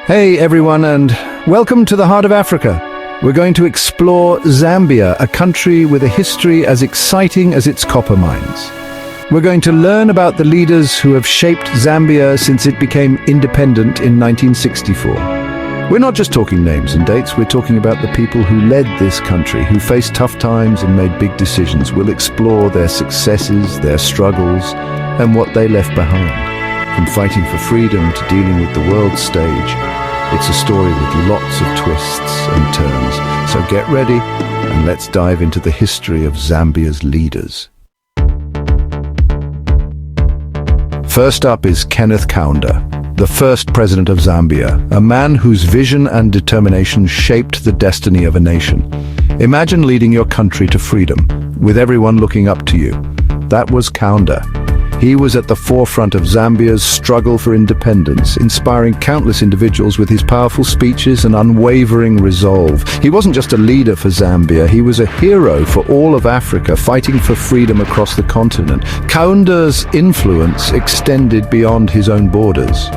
Hey everyone, and welcome to the heart of Africa. We're going to explore Zambia, a country with a history as exciting as its copper mines. We're going to learn about the leaders who have shaped Zambia since it became independent in 1964. We're not just talking names and dates, we're talking about the people who led this country, who faced tough times and made big decisions. We'll explore their successes, their struggles, and what they left behind. From fighting for freedom to dealing with the world stage, it's a story with lots of twists and turns. So get ready and let's dive into the history of Zambia's leaders. First up is Kenneth Kaunda, the first president of Zambia, a man whose vision and determination shaped the destiny of a nation. Imagine leading your country to freedom, with everyone looking up to you. That was Kaunda. He was at the forefront of Zambia's struggle for independence, inspiring countless individuals with his powerful speeches and unwavering resolve. He wasn't just a leader for Zambia, he was a hero for all of Africa, fighting for freedom across the continent. Kaunda's influence extended beyond his own borders,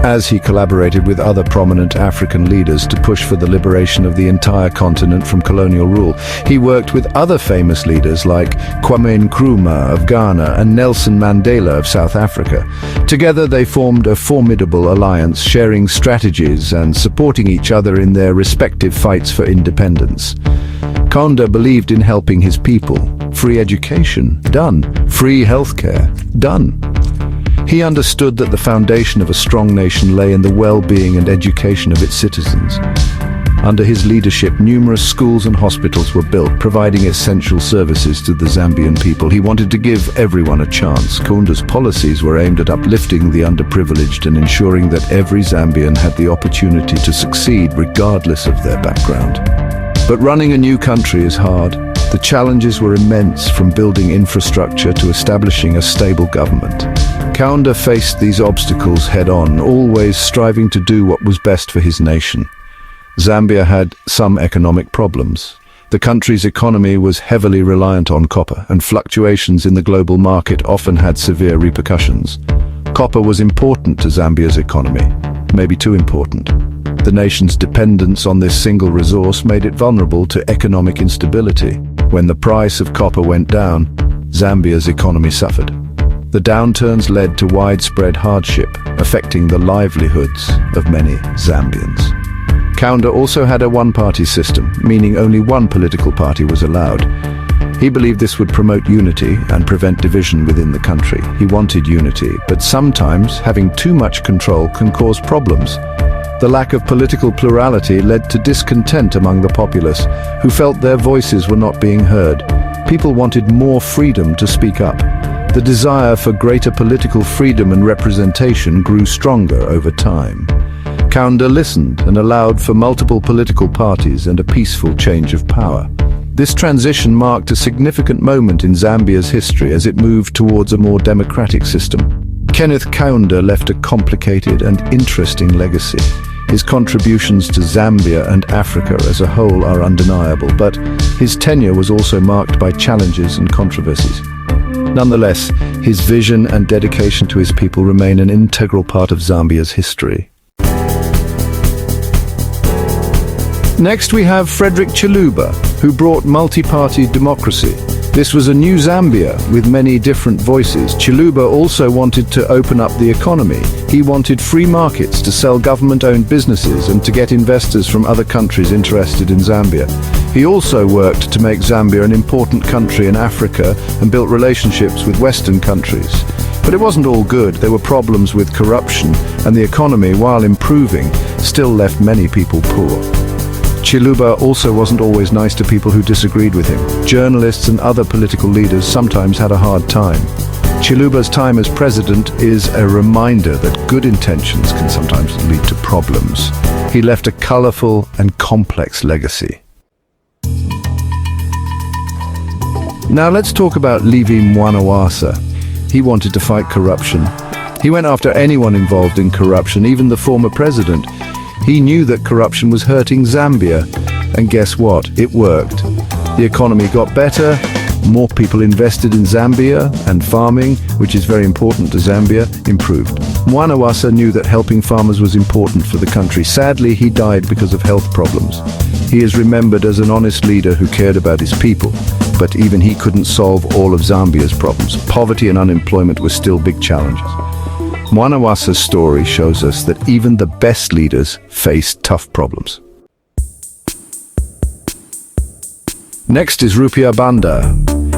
as he collaborated with other prominent African leaders to push for the liberation of the entire continent from colonial rule. He worked with other famous leaders like Kwame Nkrumah of Ghana and Nelson Mandela of South Africa. Together they formed a formidable alliance, sharing strategies and supporting each other in their respective fights for independence. Kaunda believed in helping his people. Free education? Done. Free healthcare? Done. He understood that the foundation of a strong nation lay in the well-being and education of its citizens. Under his leadership, numerous schools and hospitals were built, providing essential services to the Zambian people. He wanted to give everyone a chance. Kaunda's policies were aimed at uplifting the underprivileged and ensuring that every Zambian had the opportunity to succeed regardless of their background. But running a new country is hard. The challenges were immense, from building infrastructure to establishing a stable government. Kaunda faced these obstacles head-on, always striving to do what was best for his nation. Zambia had some economic problems. The country's economy was heavily reliant on copper, and fluctuations in the global market often had severe repercussions. Copper was important to Zambia's economy, maybe too important. The nation's dependence on this single resource made it vulnerable to economic instability. When the price of copper went down, Zambia's economy suffered. The downturns led to widespread hardship, affecting the livelihoods of many Zambians. Kaunda also had a one-party system, meaning only one political party was allowed. He believed this would promote unity and prevent division within the country. He wanted unity, but sometimes having too much control can cause problems. The lack of political plurality led to discontent among the populace, who felt their voices were not being heard. People wanted more freedom to speak up. The desire for greater political freedom and representation grew stronger over time. Kaunda listened and allowed for multiple political parties and a peaceful change of power. This transition marked a significant moment in Zambia's history as it moved towards a more democratic system. Kenneth Kaunda left a complicated and interesting legacy. His contributions to Zambia and Africa as a whole are undeniable, but his tenure was also marked by challenges and controversies. Nonetheless, his vision and dedication to his people remain an integral part of Zambia's history. Next we have Frederick Chiluba, who brought multi-party democracy. This was a new Zambia with many different voices. Chiluba also wanted to open up the economy. He wanted free markets to sell government-owned businesses and to get investors from other countries interested in Zambia. He also worked to make Zambia an important country in Africa and built relationships with Western countries. But it wasn't all good. There were problems with corruption, and the economy, while improving, still left many people poor. Chiluba also wasn't always nice to people who disagreed with him. Journalists and other political leaders sometimes had a hard time. Chiluba's time as president is a reminder that good intentions can sometimes lead to problems. He left a colorful and complex legacy. Now let's talk about Levy Mwanawasa. He wanted to fight corruption. He went after anyone involved in corruption, even the former president. He knew that corruption was hurting Zambia, and guess what? It worked. The economy got better, More people invested in Zambia, and farming, which is very important to Zambia, improved. Mwanawasa knew that helping farmers was important for the country. Sadly, he died because of health problems. He is remembered as an honest leader who cared about his people, but even he couldn't solve all of Zambia's problems. Poverty and unemployment were still big challenges. Mwanawasa's story shows us that even the best leaders face tough problems. Next is Rupiah Banda.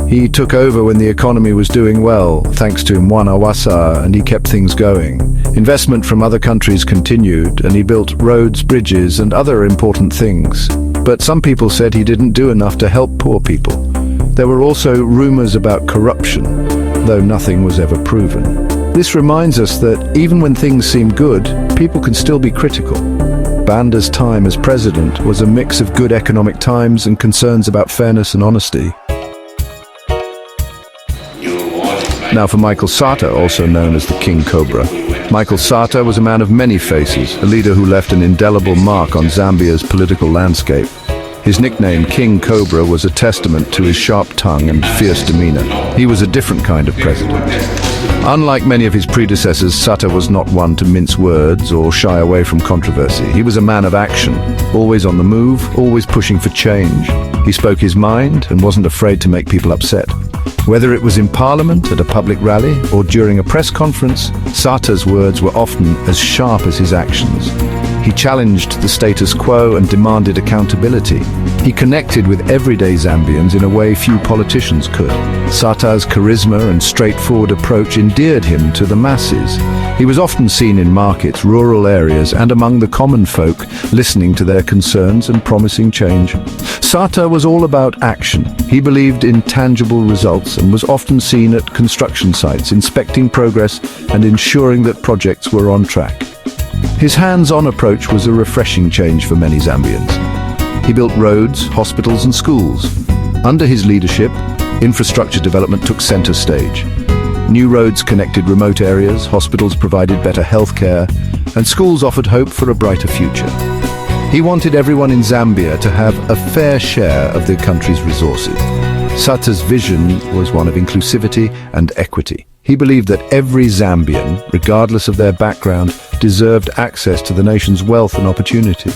He took over when the economy was doing well, thanks to Mwanawasa, and he kept things going. Investment from other countries continued, and he built roads, bridges, and other important things. But some people said he didn't do enough to help poor people. There were also rumors about corruption, though nothing was ever proven. This reminds us that even when things seem good, people can still be critical. Banda's time as president was a mix of good economic times and concerns about fairness and honesty. Now for Michael Sata, also known as the King Cobra. Michael Sata was a man of many faces, a leader who left an indelible mark on Zambia's political landscape. His nickname, King Cobra, was a testament to his sharp tongue and fierce demeanor. He was a different kind of president. Unlike many of his predecessors, Sata was not one to mince words or shy away from controversy. He was a man of action, always on the move, always pushing for change. He spoke his mind and wasn't afraid to make people upset. Whether it was in Parliament, at a public rally, or during a press conference, Sata's words were often as sharp as his actions. He challenged the status quo and demanded accountability. He connected with everyday Zambians in a way few politicians could. Sata's charisma and straightforward approach endeared him to the masses. He was often seen in markets, rural areas, and among the common folk, listening to their concerns and promising change. Sata was all about action. He believed in tangible results and was often seen at construction sites, inspecting progress and ensuring that projects were on track. His hands-on approach was a refreshing change for many Zambians. He built roads, hospitals, and schools. Under his leadership, infrastructure development took center stage. New roads connected remote areas, hospitals provided better health care, and schools offered hope for a brighter future. He wanted everyone in Zambia to have a fair share of the country's resources. Sata's vision was one of inclusivity and equity. He believed that every Zambian, regardless of their background, deserved access to the nation's wealth and opportunity.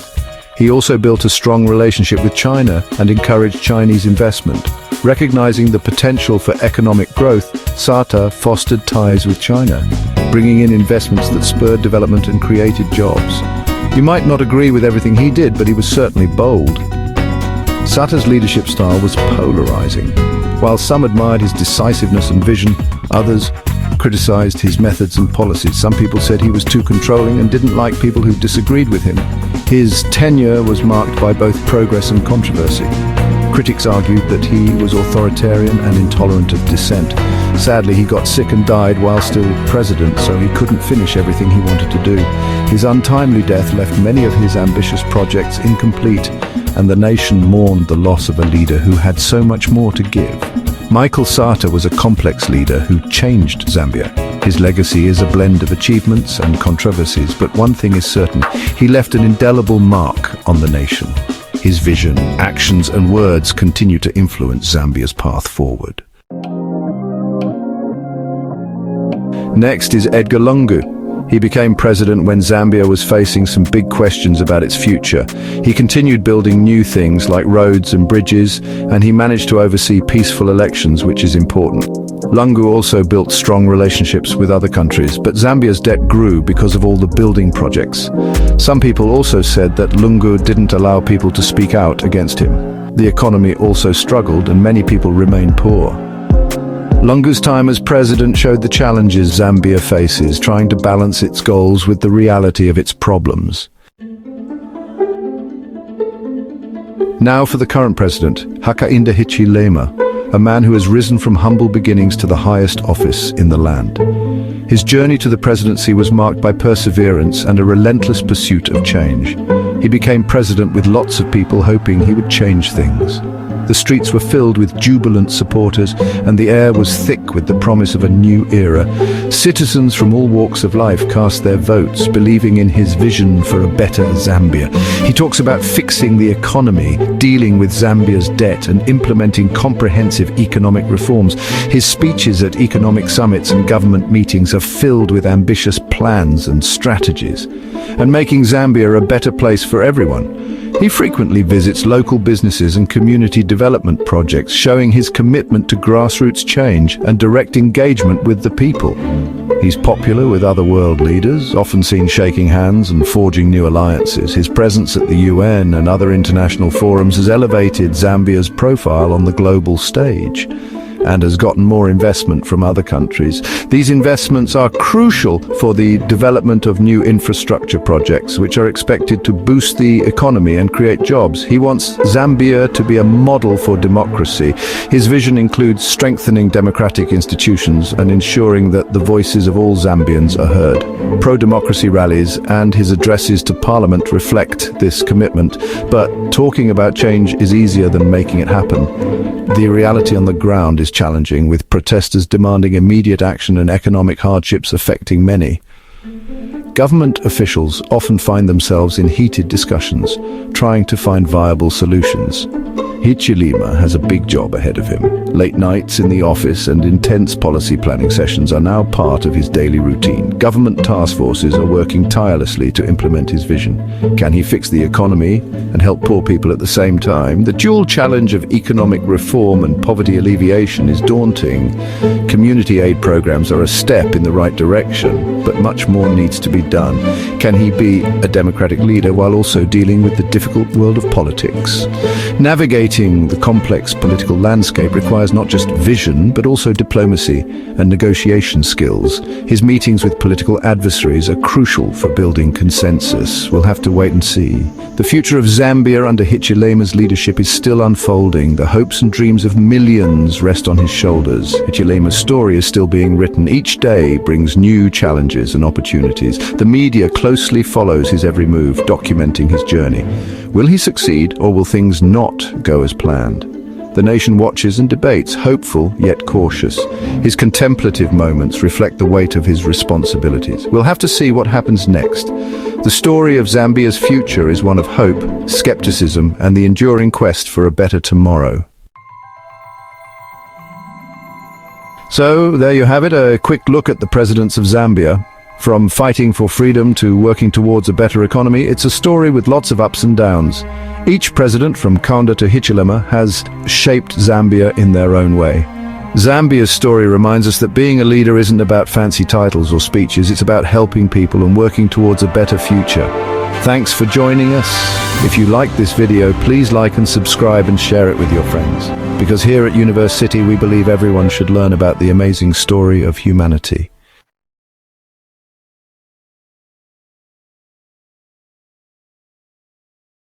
He also built a strong relationship with China and encouraged Chinese investment. Recognizing the potential for economic growth, Sata fostered ties with China, bringing in investments that spurred development and created jobs. You might not agree with everything he did, but he was certainly bold. Sata's leadership style was polarizing. While some admired his decisiveness and vision, others criticized his methods and policies. Some people said he was too controlling and didn't like people who disagreed with him. His tenure was marked by both progress and controversy. Critics argued that he was authoritarian and intolerant of dissent. Sadly, he got sick and died while still president, so he couldn't finish everything he wanted to do. His untimely death left many of his ambitious projects incomplete, and the nation mourned the loss of a leader who had so much more to give. Michael Sata was a complex leader who changed Zambia. His legacy is a blend of achievements and controversies, but one thing is certain: he left an indelible mark on the nation. His vision, actions, and words continue to influence Zambia's path forward. Next is Edgar Lungu. He became president when Zambia was facing some big questions about its future. He continued building new things like roads and bridges, and he managed to oversee peaceful elections, which is important. Lungu also built strong relationships with other countries, but Zambia's debt grew because of all the building projects. Some people also said that Lungu didn't allow people to speak out against him. The economy also struggled, and many people remained poor. Lungu's time as president showed the challenges Zambia faces, trying to balance its goals with the reality of its problems. Now for the current president, Hakainde Hichilema, a man who has risen from humble beginnings to the highest office in the land. His journey to the presidency was marked by perseverance and a relentless pursuit of change. He became president with lots of people hoping he would change things. The streets were filled with jubilant supporters, and the air was thick with the promise of a new era. Citizens from all walks of life cast their votes, believing in his vision for a better Zambia. He talks about fixing the economy, dealing with Zambia's debt, and implementing comprehensive economic reforms. His speeches at economic summits and government meetings are filled with ambitious plans and strategies, and making Zambia a better place for everyone. He frequently visits local businesses and community development projects, showing his commitment to grassroots change and direct engagement with the people. He's popular with other world leaders, often seen shaking hands and forging new alliances. His presence at the UN and other international forums has elevated Zambia's profile on the global stage and has gotten more investment from other countries. These investments are crucial for the development of new infrastructure projects, which are expected to boost the economy and create jobs. He wants Zambia to be a model for democracy. His vision includes strengthening democratic institutions and ensuring that the voices of all Zambians are heard. Pro-democracy rallies and his addresses to Parliament reflect this commitment, but talking about change is easier than making it happen. The reality on the ground is challenging, with protesters demanding immediate action and economic hardships affecting many. Government officials often find themselves in heated discussions, trying to find viable solutions. Hichilema has a big job ahead of him. Late nights in the office and intense policy planning sessions are now part of his daily routine. Government task forces are working tirelessly to implement his vision. Can he fix the economy and help poor people at the same time? The dual challenge of economic reform and poverty alleviation is daunting. Community aid programs are a step in the right direction, but much more needs to be done. Can he be a democratic leader while also dealing with the difficult world of politics? Navigating the complex political landscape requires not just vision, but also diplomacy and negotiation skills. His meetings with political adversaries are crucial for building consensus. We'll have to wait and see. The future of Zambia under Hichilema's leadership is still unfolding. The hopes and dreams of millions rest on his shoulders. Hichilema's story is still being written. Each day brings new challenges and opportunities. The media closely follows his every move, documenting his journey. Will he succeed, or will things not go as planned? The nation watches and debates, hopeful yet cautious. His contemplative moments reflect the weight of his responsibilities. We'll have to see what happens next. The story of Zambia's future is one of hope, skepticism, and the enduring quest for a better tomorrow. So, there you have it, a quick look at the presidents of Zambia. From fighting for freedom to working towards a better economy, it's a story with lots of ups and downs. Each president, from Kaunda to Hichilema, has shaped Zambia in their own way. Zambia's story reminds us that being a leader isn't about fancy titles or speeches, it's about helping people and working towards a better future. Thanks for joining us. If you like this video, please like and subscribe and share it with your friends. Because here at University, we believe everyone should learn about the amazing story of humanity.